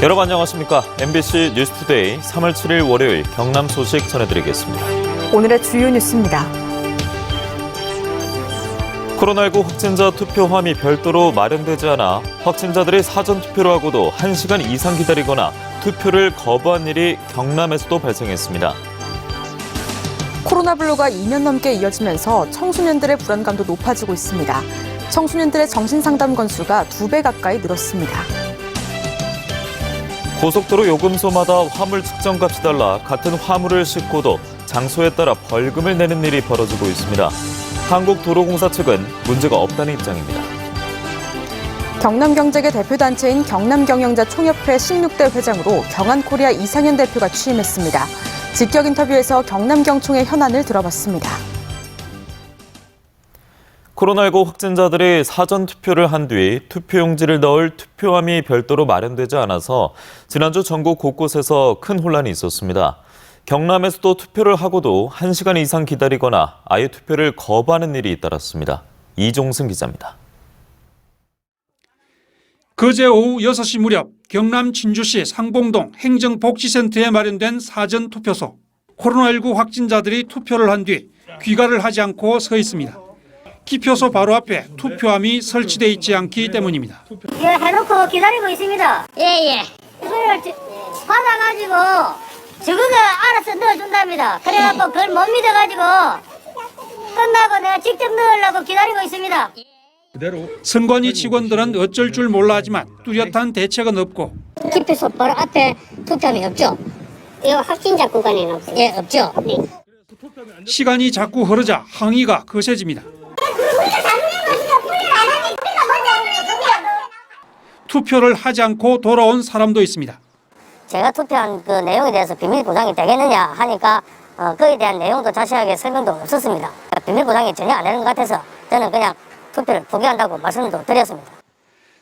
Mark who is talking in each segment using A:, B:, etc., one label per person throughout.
A: 여러분 안녕하십니까? MBC 뉴스투데이 3월 7일 월요일 경남 소식 전해드리겠습니다.
B: 오늘의 주요 뉴스입니다.
A: 코로나19 확진자 투표함이 별도로 마련되지 않아 확진자들이 사전투표를 하고도 1시간 이상 기다리거나 투표를 거부한 일이 경남에서도 발생했습니다.
B: 코로나 블루가 2년 넘게 이어지면서 청소년들의 불안감도 높아지고 있습니다. 청소년들의 정신상담 건수가 2배 가까이 늘었습니다.
A: 고속도로 요금소마다 화물 측정값이 달라 같은 화물을 싣고도 장소에 따라 벌금을 내는 일이 벌어지고 있습니다. 한국도로공사 측은 문제가 없다는 입장입니다.
B: 경남경제계 대표단체인 경남경영자총협회 16대 회장으로 경한코리아 이상현 대표가 취임했습니다. 직격 인터뷰에서 경남경총의 현안을 들어봤습니다.
A: 코로나19 확진자들이 사전투표를 한 뒤 투표용지를 넣을 투표함이 별도로 마련되지 않아서 지난주 전국 곳곳에서 큰 혼란이 있었습니다. 경남에서도 투표를 하고도 1시간 이상 기다리거나 아예 투표를 거부하는 일이 잇따랐습니다. 이종승 기자입니다.
C: 그제 오후 6시 무렵 경남 진주시 상봉동 행정복지센터에 마련된 사전투표소. 코로나19 확진자들이 투표를 한 뒤 귀가를 하지 않고 서 있습니다. 기표소 바로 앞에 투표함이 설치돼 있지 않기 때문입니다.
D: 예, 해놓고 기다리고 있습니다. 예. 이걸 받아가지고 저거가 알아서 넣어준답니다. 그래갖고 그걸 못 믿어가지고 끝나고 내가 직접 넣으려고 기다리고 있습니다.
C: 선관위 직원들은 어쩔 줄 몰라 하지만 뚜렷한 대책은 없고
D: 기표소 바로 앞에 투표함이 없죠? 이거 확진자 구간에는 없죠? 네.
C: 시간이 자꾸 흐르자 항의가 거세집니다. 투표를 하지 않고 돌아온 사람도 있습니다.
D: 제가 투표한 그 내용에 대해서 비밀 보장이 되겠느냐 하니까 그에 대한 내용도 자세하게 설명도 없었습니다. 비밀 보장이 전혀 안 되는 것 같아서 저는 그냥 투표를 포기한다고 말씀도 드렸습니다.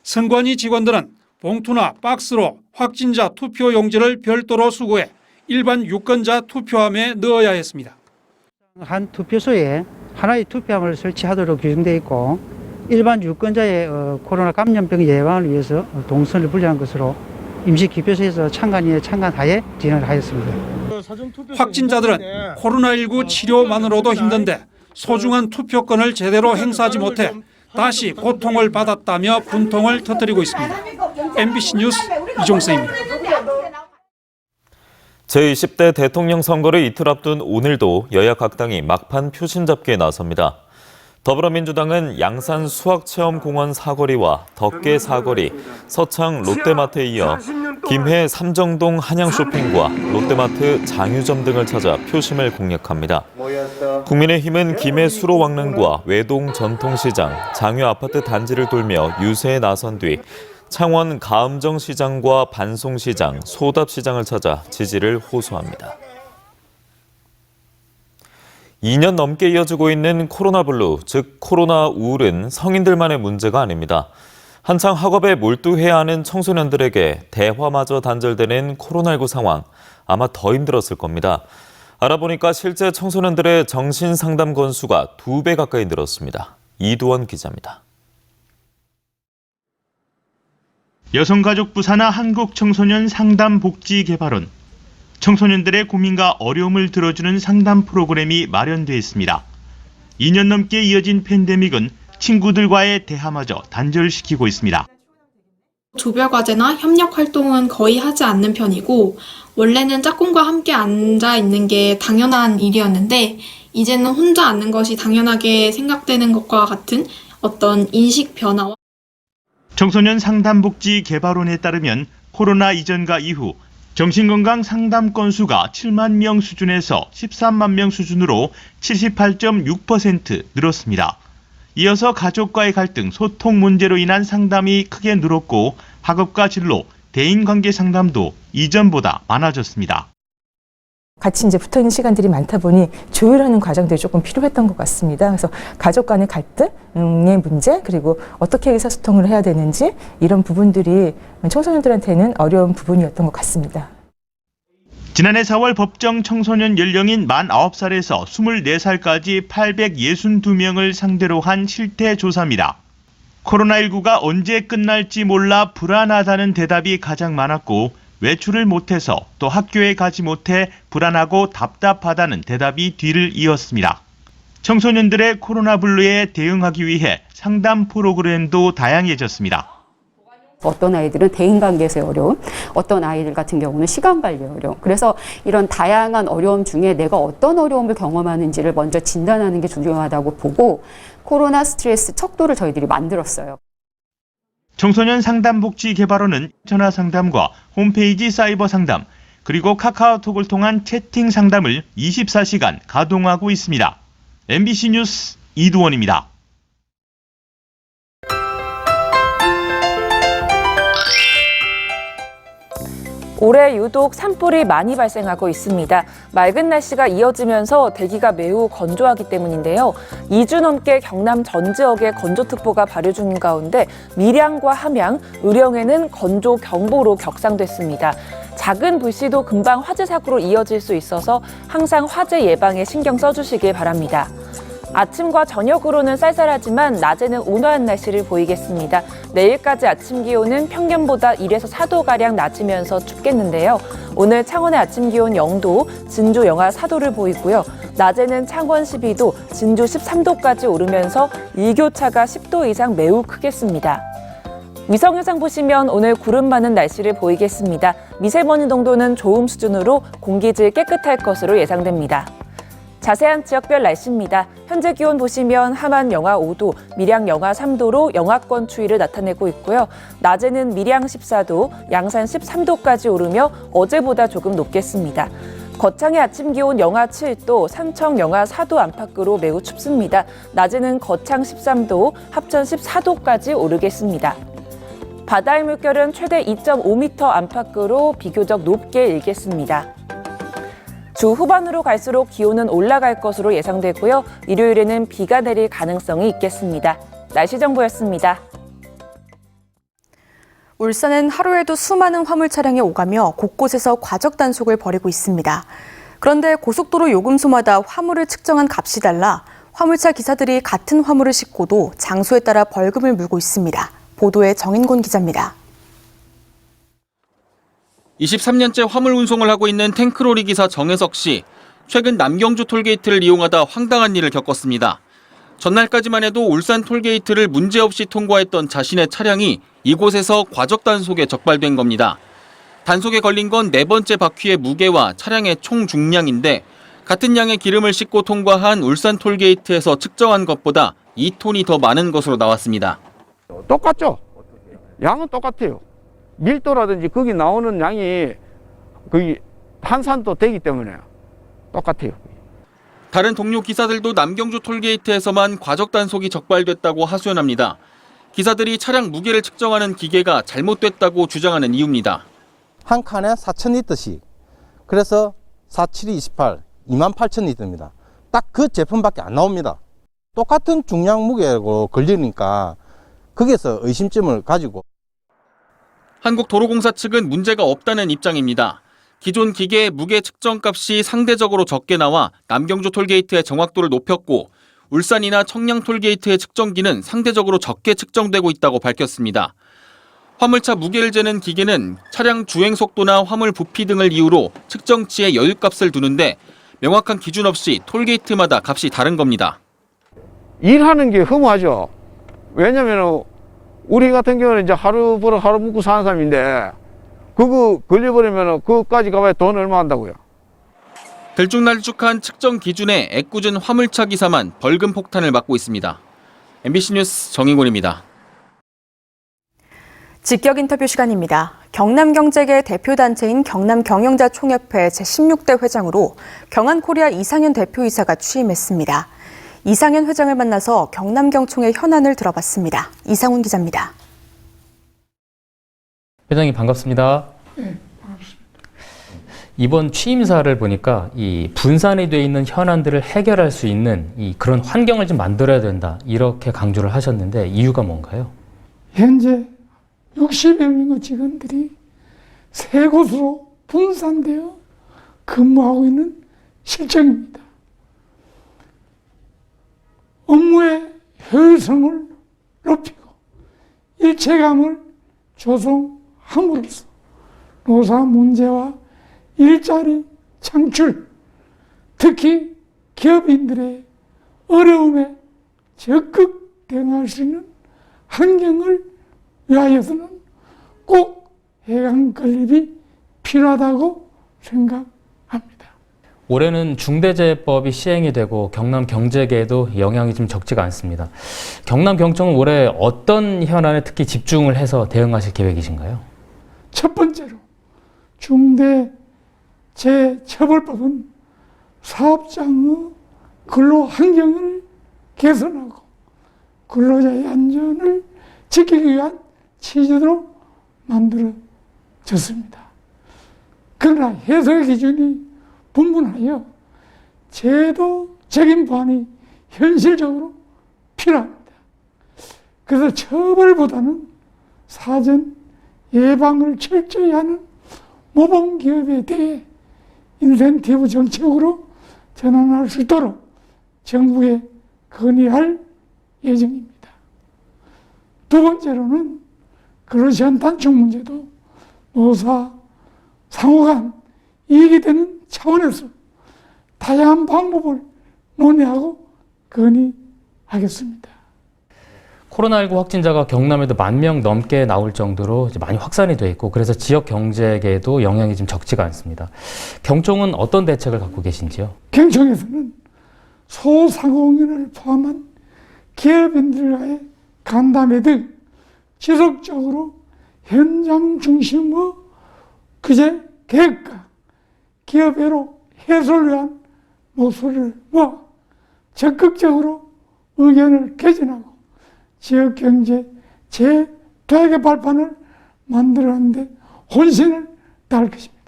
C: 선관위 직원들은 봉투나 박스로 확진자 투표 용지를 별도로 수거해 일반 유권자 투표함에 넣어야 했습니다.
E: 한 투표소에 하나의 투표함을 설치하도록 규정되어 있고 일반 유권자의 코로나 감염병 예방을 위해서 동선을 분리한 것으로 임시 기표소에서 참관하에 진행을 하였습니다.
C: 확진자들은 코로나19 치료만으로도 힘든데 소중한 투표권을 제대로 행사하지 못해 다시 고통을 받았다며 분통을 터뜨리고 있습니다. MBC 뉴스 이종세입니다.
A: 제20대 대통령 선거를 이틀 앞둔 오늘도 여야 각 당이 막판 표심 잡기에 나섭니다. 더불어민주당은 양산 수학체험공원 사거리와 덕계 사거리, 서창 롯데마트에 이어 김해 삼정동 한양쇼핑과 롯데마트 장유점 등을 찾아 표심을 공략합니다. 국민의힘은 김해 수로왕릉과 외동 전통시장, 장유 아파트 단지를 돌며 유세에 나선 뒤 창원 가음정시장과 반송시장, 소답시장을 찾아 지지를 호소합니다. 2년 넘게 이어지고 있는 코로나 블루, 즉 코로나 우울은 성인들만의 문제가 아닙니다. 한창 학업에 몰두해야 하는 청소년들에게 대화마저 단절되는 코로나19 상황, 아마 더 힘들었을 겁니다. 알아보니까 실제 청소년들의 정신상담 건수가 2배 가까이 늘었습니다. 이두원 기자입니다.
F: 여성가족부 산하 한국청소년 상담복지개발원. 청소년들의 고민과 어려움을 들어주는 상담 프로그램이 마련돼 있습니다. 2년 넘게 이어진 팬데믹은 친구들과의 대화마저 단절시키고 있습니다.
G: 조별 과제나 협력 활동은 거의 하지 않는 편이고 원래는 짝꿍과 함께 앉아 있는 게 당연한 일이었는데 이제는 혼자 앉는 것이 당연하게 생각되는 것과 같은 어떤 인식 변화와
F: 청소년 상담복지개발원에 따르면 코로나 이전과 이후 정신건강 상담 건수가 7만 명 수준에서 13만 명 수준으로 78.6% 늘었습니다. 이어서 가족과의 갈등, 소통 문제로 인한 상담이 크게 늘었고 학업과 진로, 대인관계 상담도 이전보다 많아졌습니다.
H: 같이 이제 붙어 있는 시간들이 많다 보니 조율하는 과정들이 조금 필요했던 것 같습니다. 그래서 가족 간의 갈등의 문제, 그리고 어떻게 의사소통을 해야 되는지 이런 부분들이 청소년들한테는 어려운 부분이었던 것 같습니다.
F: 지난해 4월 법정 청소년 연령인 만 9살에서 24살까지 862명을 상대로 한 실태 조사입니다. 코로나19가 언제 끝날지 몰라 불안하다는 대답이 가장 많았고 외출을 못해서 또 학교에 가지 못해 불안하고 답답하다는 대답이 뒤를 이었습니다. 청소년들의 코로나 블루에 대응하기 위해 상담 프로그램도 다양해졌습니다.
I: 어떤 아이들은 대인관계에서의 어려움, 어떤 아이들 같은 경우는 시간관리의 어려움. 그래서 이런 다양한 어려움 중에 내가 어떤 어려움을 경험하는지를 먼저 진단하는 게 중요하다고 보고 코로나 스트레스 척도를 저희들이 만들었어요.
F: 청소년 상담복지개발원은 전화 상담과 홈페이지 사이버 상담, 그리고 카카오톡을 통한 채팅 상담을 24시간 가동하고 있습니다. MBC 뉴스 이두원입니다.
J: 올해 유독 산불이 많이 발생하고 있습니다. 맑은 날씨가 이어지면서 대기가 매우 건조하기 때문인데요. 2주 넘게 경남 전 지역에 건조특보가 발효 중인 가운데 밀양과 함양, 의령에는 건조경보로 격상됐습니다. 작은 불씨도 금방 화재 사고로 이어질 수 있어서 항상 화재 예방에 신경 써주시길 바랍니다. 아침과 저녁으로는 쌀쌀하지만 낮에는 온화한 날씨를 보이겠습니다. 내일까지 아침 기온은 평년보다 1에서 4도가량 낮으면서 춥겠는데요. 오늘 창원의 아침 기온 0도, 진주 영하 4도를 보이고요. 낮에는 창원 12도, 진주 13도까지 오르면서 일교차가 10도 이상 매우 크겠습니다. 위성영상 보시면 오늘 구름 많은 날씨를 보이겠습니다. 미세먼지 농도는 좋음 수준으로 공기질 깨끗할 것으로 예상됩니다. 자세한 지역별 날씨입니다. 현재 기온 보시면 함안 영하 5도, 밀양 영하 3도로 영하권 추위를 나타내고 있고요. 낮에는 밀양 14도, 양산 13도까지 오르며 어제보다 조금 높겠습니다. 거창의 아침 기온 영하 7도, 산청 영하 4도 안팎으로 매우 춥습니다. 낮에는 거창 13도, 합천 14도까지 오르겠습니다. 바다의 물결은 최대 2.5m 안팎으로 비교적 높게 일겠습니다. 주 후반으로 갈수록 기온은 올라갈 것으로 예상되고요. 일요일에는 비가 내릴 가능성이 있겠습니다. 날씨 정보였습니다.
B: 울산은 하루에도 수많은 화물 차량이 오가며 곳곳에서 과적 단속을 벌이고 있습니다. 그런데 고속도로 요금소마다 화물을 측정한 값이 달라 화물차 기사들이 같은 화물을 싣고도 장소에 따라 벌금을 물고 있습니다. 보도에 정인곤 기자입니다.
K: 23년째 화물 운송을 하고 있는 탱크로리 기사 정혜석 씨. 최근 남경주 톨게이트를 이용하다 황당한 일을 겪었습니다. 전날까지만 해도 울산 톨게이트를 문제없이 통과했던 자신의 차량이 이곳에서 과적 단속에 적발된 겁니다. 단속에 걸린 건 4번째 바퀴의 무게와 차량의 총 중량인데 같은 양의 기름을 싣고 통과한 울산 톨게이트에서 측정한 것보다 2톤이 더 많은 것으로 나왔습니다.
L: 똑같죠? 양은 똑같아요. 밀도라든지 거기 나오는 양이 거의 환산도 되기 때문에 똑같아요.
K: 다른 동료 기사들도 남경주 톨게이트에서만 과적 단속이 적발됐다고 하소연합니다. 기사들이 차량 무게를 측정하는 기계가 잘못됐다고 주장하는 이유입니다.
M: 한 칸에 4,000리터씩. 그래서 47이 28, 28,000리터입니다. 딱 그 제품밖에 안 나옵니다. 똑같은 중량 무게로 걸리니까 거기에서 의심점을 가지고.
K: 한국도로공사 측은 문제가 없다는 입장입니다. 기존 기계의 무게 측정값이 상대적으로 적게 나와 남경주 톨게이트의 정확도를 높였고 울산이나 청량 톨게이트의 측정기는 상대적으로 적게 측정되고 있다고 밝혔습니다. 화물차 무게를 재는 기계는 차량 주행 속도나 화물 부피 등을 이유로 측정치에 여유값을 두는데 명확한 기준 없이 톨게이트마다 값이 다른 겁니다.
L: 일하는 게 허무하죠. 왜냐면 우리 같은 경우는 이제 하루 벌어 하루 먹고 사는 사람인데 그거 걸려버리면 그거까지 가봐야 돈 얼마 한다고요.
K: 들쭉날쭉한 측정 기준에 애꿎은 화물차 기사만 벌금 폭탄을 맞고 있습니다. MBC 뉴스 정인곤입니다.
B: 직격 인터뷰 시간입니다. 경남경제계 대표단체인 경남경영자총협회 제16대 회장으로 경한코리아 이상현 대표이사가 취임했습니다. 이상현 회장을 만나서 경남경총의 현안을 들어봤습니다. 이상훈 기자입니다.
N: 회장님 반갑습니다. 네, 반갑습니다. 이번 취임사를 보니까 이 분산이 돼 있는 현안들을 해결할 수 있는 그런 환경을 좀 만들어야 된다 이렇게 강조를 하셨는데 이유가 뭔가요?
O: 현재 60여 명의 직원들이 세 곳으로 분산되어 근무하고 있는 실정입니다. 업무의 효율성을 높이고 일체감을 조성함으로써 노사 문제와 일자리 창출, 특히 기업인들의 어려움에 적극 대응할 수 있는 환경을 위하여서는 꼭 해강 건립이 필요하다고 생각합니다.
N: 올해는 중대재해법이 시행이 되고 경남 경제계에도 영향이 좀 적지가 않습니다. 경남경청은 올해 어떤 현안에 특히 집중을 해서 대응하실 계획이신가요?
O: 첫 번째로 중대재해처벌법은 사업장의 근로 환경을 개선하고 근로자의 안전을 지키기 위한 취지로 만들어졌습니다. 그러나 해석 기준이 분분하여 제도적인 보완이 현실적으로 필요합니다. 그래서 처벌보다는 사전 예방을 철저히 하는 모범기업에 대해 인센티브 정책으로 전환할 수 있도록 정부에 건의할 예정입니다. 두 번째로는 근로시간 단축 문제도 노사 상호 간 이익이 되는 차원에서 다양한 방법을 논의하고 건의하겠습니다.
N: 코로나19 확진자가 경남에도 10,000명 넘게 나올 정도로 이제 많이 확산이 돼 있고 그래서 지역 경제계에도 영향이 좀 적지가 않습니다. 경총은 어떤 대책을 갖고 계신지요?
O: 경총에서는 소상공인을 포함한 기업인들과의 간담회 등 지속적으로 현장 중심의 규제 계획과 기업애로 해소를 위한 목소리를 모아 적극적으로 의견을 개진하고 지역경제 제2의 발판을 만들어가는 데 혼신을 다할 것입니다.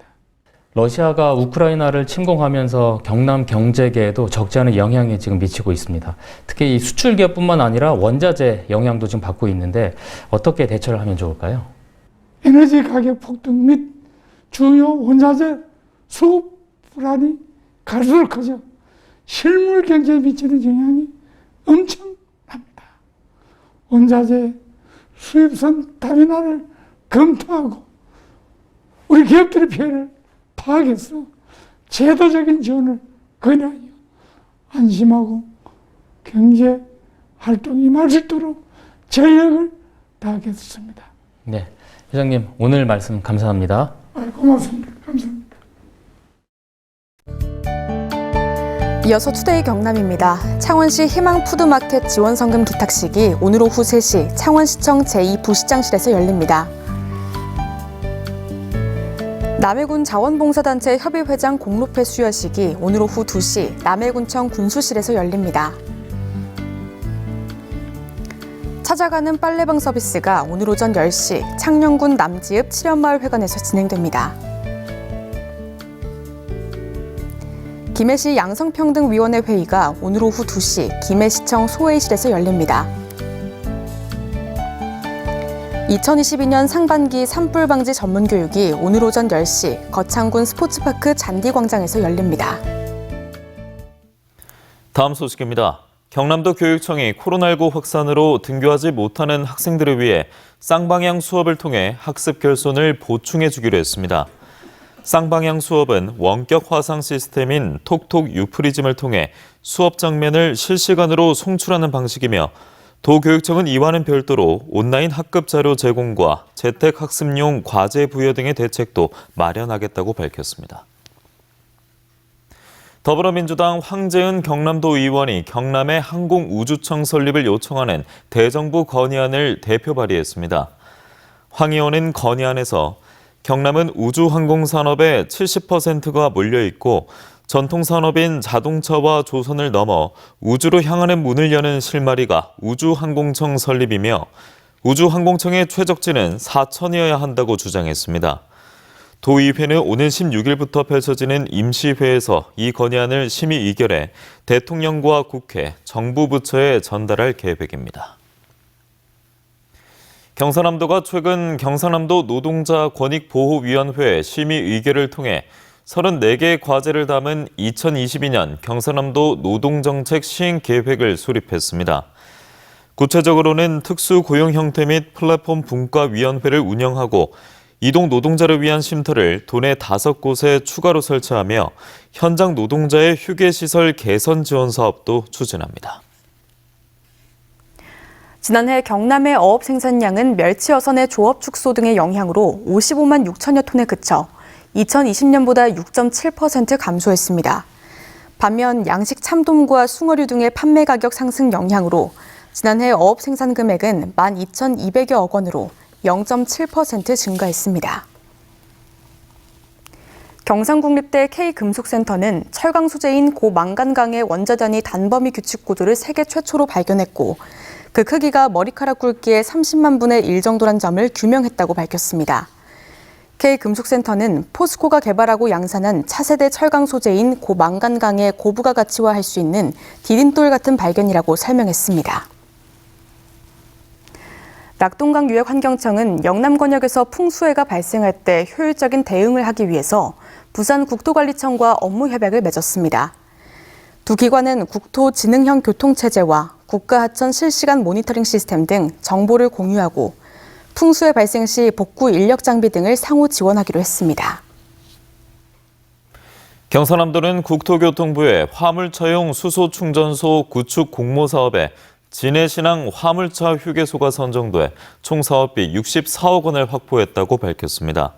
N: 러시아가 우크라이나를 침공하면서 경남 경제계에도 적지 않은 영향이 지금 미치고 있습니다. 특히 이 수출 기업뿐만 아니라 원자재 영향도 지금 받고 있는데 어떻게 대처를 하면 좋을까요?
O: 에너지 가격 폭등 및 주요 원자재 수급 불안이 갈수록 커져 실물 경제에 미치는 영향이 엄청납니다. 원자재 수입선 다변화를 검토하고 우리 기업들의 피해를 파악해서 제도적인 지원을 건의하여 안심하고 경제 활동이 임할 수 있도록 전력을 다하겠습니다.
N: 네, 회장님 오늘 말씀 감사합니다.
O: 고맙습니다. 감사합니다.
B: 이어서 투데이 경남입니다. 창원시 희망푸드마켓 지원성금 기탁식이 오늘 오후 3시 창원시청 제2부시장실에서 열립니다. 남해군 자원봉사단체 협의회장 공로패 수여식이 오늘 오후 2시 남해군청 군수실에서 열립니다. 찾아가는 빨래방 서비스가 오늘 오전 10시 창녕군 남지읍 칠연마을회관에서 진행됩니다. 김해시 양성평등위원회 회의가 오늘 오후 2시 김해시청 소회의실에서 열립니다. 2022년 상반기 산불 방지 전문 교육이 오늘 오전 10시 거창군 스포츠파크 잔디광장에서 열립니다.
A: 다음 소식입니다. 경남도 교육청이 코로나19 확산으로 등교하지 못하는 학생들을 위해 쌍방향 수업을 통해 학습 결손을 보충해 주기로 했습니다. 쌍방향 수업은 원격 화상 시스템인 톡톡 유프리즘을 통해 수업 장면을 실시간으로 송출하는 방식이며 도교육청은 이와는 별도로 온라인 학급 자료 제공과 재택학습용 과제 부여 등의 대책도 마련하겠다고 밝혔습니다. 더불어민주당 황재은 경남도 의원이 경남의 항공우주청 설립을 요청하는 대정부 건의안을 대표 발의했습니다. 황 의원은 건의안에서 경남은 우주항공산업의 70%가 몰려있고 전통산업인 자동차와 조선을 넘어 우주로 향하는 문을 여는 실마리가 우주항공청 설립이며 우주항공청의 최적지는 사천이어야 한다고 주장했습니다. 도의회는 오는 16일부터 펼쳐지는 임시회에서 이 건의안을 심의 의결해 대통령과 국회, 정부 부처에 전달할 계획입니다. 경상남도가 최근 경상남도 노동자 권익보호위원회 심의 의결을 통해 34개의 과제를 담은 2022년 경상남도 노동정책 시행 계획을 수립했습니다. 구체적으로는 특수 고용 형태 및 플랫폼 분과위원회를 운영하고 이동 노동자를 위한 쉼터를 도내 5곳에 추가로 설치하며 현장 노동자의 휴게시설 개선 지원 사업도 추진합니다.
B: 지난해 경남의 어업 생산량은 멸치 어선의 조업 축소 등의 영향으로 55만 6천여 톤에 그쳐 2020년보다 6.7% 감소했습니다. 반면 양식 참돔과 숭어류 등의 판매 가격 상승 영향으로 지난해 어업 생산 금액은 12,200여억 원으로 0.7% 증가했습니다. 경상국립대 K금속센터는 철강 소재인 고망간강의 원자단위 단범위 규칙 구조를 세계 최초로 발견했고 그 크기가 머리카락 굵기의 30만 분의 1 정도란 점을 규명했다고 밝혔습니다. K금속센터는 포스코가 개발하고 양산한 차세대 철강 소재인 고망간강의 고부가 가치화할 수 있는 디딤돌 같은 발견이라고 설명했습니다. 낙동강 유역환경청은 영남 권역에서 풍수해가 발생할 때 효율적인 대응을 하기 위해서 부산국토관리청과 업무 협약을 맺었습니다. 두 기관은 국토지능형 교통체제와 국가하천 실시간 모니터링 시스템 등 정보를 공유하고 풍수해 발생 시 복구 인력 장비 등을 상호 지원하기로 했습니다.
A: 경상남도는 국토교통부의 화물차용 수소충전소 구축 공모 사업에 진해신항 화물차 휴게소가 선정돼 총 사업비 64억 원을 확보했다고 밝혔습니다.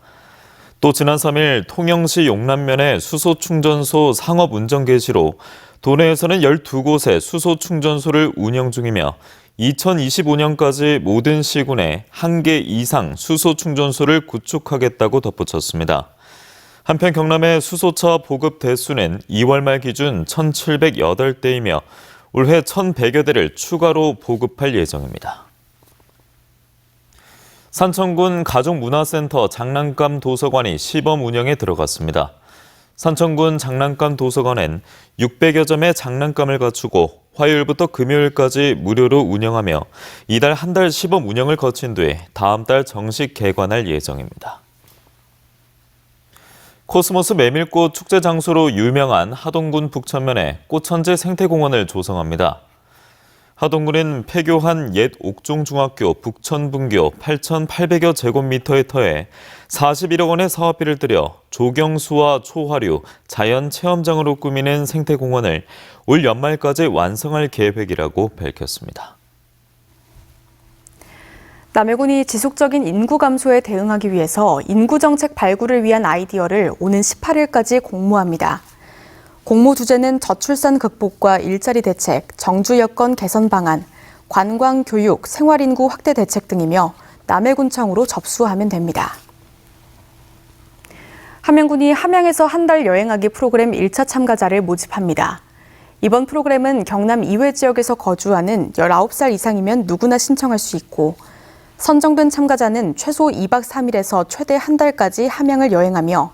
A: 또 지난 3일 통영시 용남면의 수소충전소 상업 운전 개시로 도내에서는 12곳의 수소충전소를 운영 중이며 2025년까지 모든 시군에 1개 이상 수소충전소를 구축하겠다고 덧붙였습니다. 한편 경남의 수소차 보급 대수는 2월 말 기준 1,708대이며 올해 1,100여 대를 추가로 보급할 예정입니다. 산청군 가족문화센터 장난감 도서관이 시범 운영에 들어갔습니다. 산청군 장난감 도서관엔 600여 점의 장난감을 갖추고 화요일부터 금요일까지 무료로 운영하며 이달 한 달 시범 운영을 거친 뒤 다음 달 정식 개관할 예정입니다. 코스모스 메밀꽃 축제 장소로 유명한 하동군 북천면에 꽃천재 생태공원을 조성합니다. 하동군은 폐교한 옛 옥종중학교 북천분교 8,800여 제곱미터의 터에 41억 원의 사업비를 들여 조경수와 초화류, 자연체험장으로 꾸미는 생태공원을 올 연말까지 완성할 계획이라고 밝혔습니다.
B: 남해군이 지속적인 인구 감소에 대응하기 위해서 인구정책 발굴을 위한 아이디어를 오는 18일까지 공모합니다. 공모 주제는 저출산 극복과 일자리 대책, 정주 여건 개선 방안, 관광, 교육, 생활인구 확대 대책 등이며 남해군청으로 접수하면 됩니다. 함양군이 함양에서 한 달 여행하기 프로그램 1차 참가자를 모집합니다. 이번 프로그램은 경남 이외 지역에서 거주하는 19살 이상이면 누구나 신청할 수 있고 선정된 참가자는 최소 2박 3일에서 최대 한 달까지 함양을 여행하며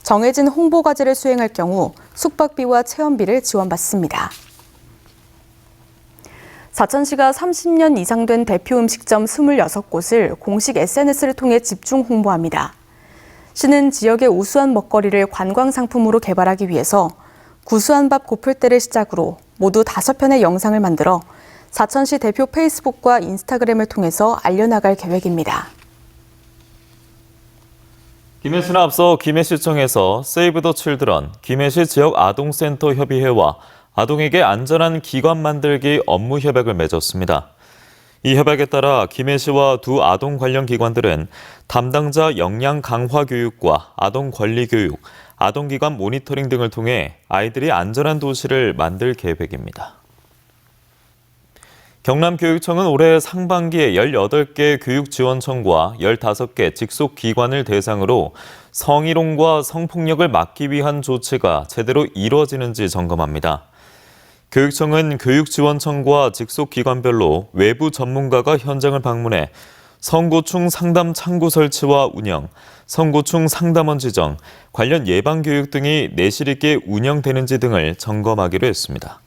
B: 정해진 홍보 과제를 수행할 경우 숙박비와 체험비를 지원받습니다. 사천시가 30년 이상 된 대표 음식점 26곳을 공식 SNS를 통해 집중 홍보합니다. 시는 지역의 우수한 먹거리를 관광 상품으로 개발하기 위해서 구수한 밥 고플 때를 시작으로 모두 5편의 영상을 만들어 사천시 대표 페이스북과 인스타그램을 통해서 알려나갈 계획입니다.
A: 김해시는 앞서 김해시청에서 세이브 더 칠드런, 김해시 지역 아동센터 협의회와 아동에게 안전한 기관 만들기 업무 협약을 맺었습니다. 이 협약에 따라 김해시와 두 아동 관련 기관들은 담당자 역량 강화 교육과 아동 권리 교육, 아동기관 모니터링 등을 통해 아이들이 안전한 도시를 만들 계획입니다. 경남교육청은 올해 상반기에 18개 교육지원청과 15개 직속기관을 대상으로 성희롱과 성폭력을 막기 위한 조치가 제대로 이루어지는지 점검합니다. 교육청은 교육지원청과 직속기관별로 외부 전문가가 현장을 방문해 성고충 상담 창구 설치와 운영, 성고충 상담원 지정, 관련 예방교육 등이 내실 있게 운영되는지 등을 점검하기로 했습니다.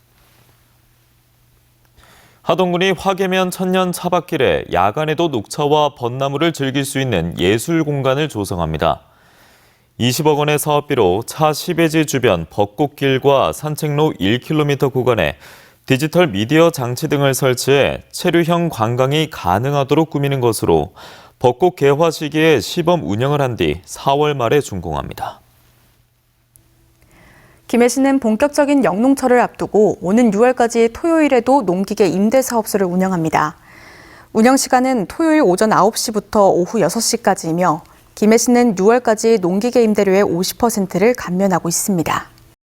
A: 하동군이 화계면 천년 차박길에 야간에도 녹차와 벚나무를 즐길 수 있는 예술 공간을 조성합니다. 20억 원의 사업비로 차 10회지 주변 벚꽃길과 산책로 1km 구간에 디지털 미디어 장치 등을 설치해 체류형 관광이 가능하도록 꾸미는 것으로 벚꽃 개화 시기에 시범 운영을 한 뒤 4월 말에 준공합니다.
B: 김해시는 본격적인 영농철을 앞두고 오는 6월까지 토요일에도 농기계 임대 사업소를 운영합니다. 운영 시간은 토요일 오전 9시부터 오후 6시까지이며 김해시는 6월까지 농기계 임대료의 50%를 감면하고 있습니다.